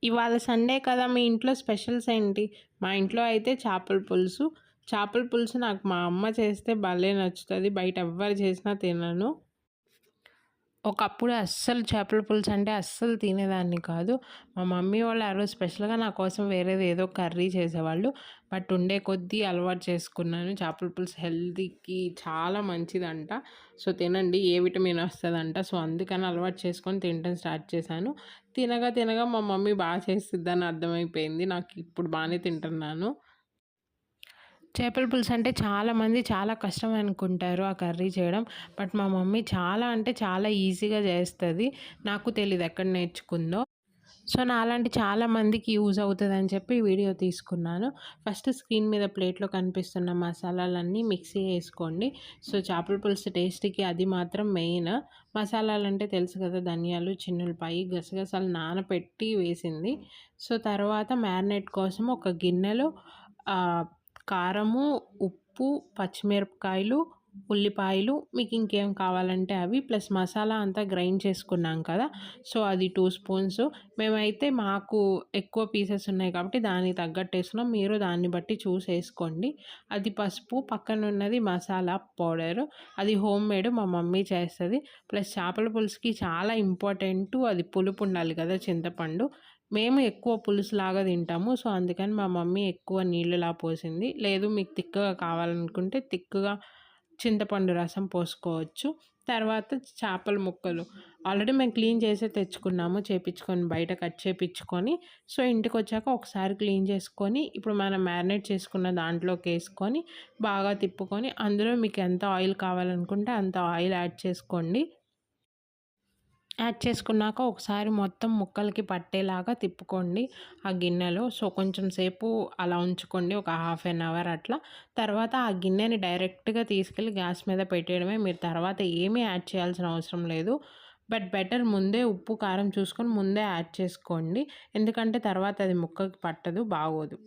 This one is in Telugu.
ఇవాళ సండే కదా! మీ ఇంట్లో స్పెషల్స్ ఏంటి? మా ఇంట్లో అయితే చేపల పులుసు. చేపల పులుసు నాకు మా అమ్మ చేస్తే భలే నచ్చుతది. బయట ఎవ్వరు చేసినా తినను. ఒకప్పుడు అస్సలు చేపల పులుసు అంటే అస్సలు తినేదాన్ని కాదు. మా మమ్మీ వాళ్ళు ఆ రోజు స్పెషల్‌గా నా కోసం వేరేది ఏదో కర్రీ చేసేవాళ్ళు. బట్ ఉండే కొద్దీ అలవాటు చేసుకున్నాను. చేపల పులుసు హెల్తీకి చాలా మంచిదంట. సో, తినండి ఏ విటమిన్ వస్తదంట. సో, అందుకని అలవాటు చేసుకొని తినటం స్టార్ట్ చేశాను. తినగా తినగా మా మమ్మీ చేసిద్దని అర్థమైపోయింది. నాకు ఇప్పుడు బానే తింటున్నాను. చేపల పులుసు అంటే చాలామంది చాలా కష్టం అనుకుంటారు ఆ కర్రీ చేయడం. బట్ మా మమ్మీ చాలా అంటే చాలా ఈజీగా చేస్తది. నాకు తెలీదు ఎక్కడ నేర్చుకుందో. సో, నాలాంటి చాలా మందికి యూజ్ అవుతదని చెప్పి వీడియో తీసుకున్నాను. ఫస్ట్ స్క్రీన్ మీద ప్లేట్‌లో కనిపిస్తున్న మసాలాలన్నీ మిక్సీ ఏసుకోండి. సో, చేపల పులుసు టేస్ట్‌కి అది మాత్రం మెయిన్. మసాలాలంటే తెలుసు కదా! ధనియాలు, చిన్నుల్లిపాయి, గసగసాలు నానపెట్టి వేసింది. సో, తర్వాత మ్యారినేట్ కోసం ఒక గిన్నెలో కారము, ఉప్పు, పచ్చిమిరపకాయలు, ఉల్లిపాయలు మీకు ఇంకేం కావాలంటే అవి ప్లస్ మసాలా అంతా గ్రైండ్ చేసుకున్నాం కదా! సో, అది 2 స్పూన్స్. మేమైతే మాకు ఎక్కువ పీసెస్ ఉన్నాయి కాబట్టి దానికి తగ్గట్టు ఏసుకున్నాం. మీరు దాన్ని బట్టి చూసేసుకోండి. అది పసుపు, పక్కనున్నది మసాలా పౌడరు. అది హోమ్‌మేడ్ మా మమ్మీ చేస్తది. ప్లస్ చేపల పులుసుకి చాలా ఇంపార్టెంటు అది పులుపు ఉండాలి కదా! చింతపండు. మేము ఎక్కువ పులుసులాగా తింటాము. సో, అందుకని మా మమ్మీ ఎక్కువ నీళ్ళులా పోసింది. లేదు మీకు తిక్కగా కావాలనుకుంటే తిక్కుగా చింతపండు రసం పోసుకోవచ్చు. తర్వాత చేపల ముక్కలు ఆల్రెడీ మేము క్లీన్ చేసే తెచ్చుకున్నాము. చేపించుకొని బయట కట్ చేపించుకొని. సో, ఇంటికొచ్చాక ఒకసారి క్లీన్ చేసుకొని ఇప్పుడు మనం మ్యారినేట్ చేసుకున్న దాంట్లోకేసుకొని బాగా తిప్పుకొని అందులో మీకు ఎంత ఆయిల్ కావాలనుకుంటే అంత ఆయిల్ యాడ్ చేసుకోండి. యాడ్ చేసుకున్నాక ఒకసారి మొత్తం ముక్కలకి పట్టేలాగా తిప్పుకోండి ఆ గిన్నెలో. సో, కొంచెం సేపు అలా ఉంచుకోండి. ఒక హాఫ్ ఎన్ అవర్ అట్లా. తర్వాత ఆ గిన్నెని డైరెక్ట్‌గా తీసుకెళ్ళి గ్యాస్ మీద పెట్టేయడమే. మీరు తర్వాత ఏమీ యాడ్ చేయాల్సిన అవసరం లేదు. బట్ బెటర్ ముందే ఉప్పు, కారం చూసుకొని ముందే యాడ్ చేసుకోండి. ఎందుకంటే తర్వాత అది ముక్కకి పట్టదు, బాగోదు.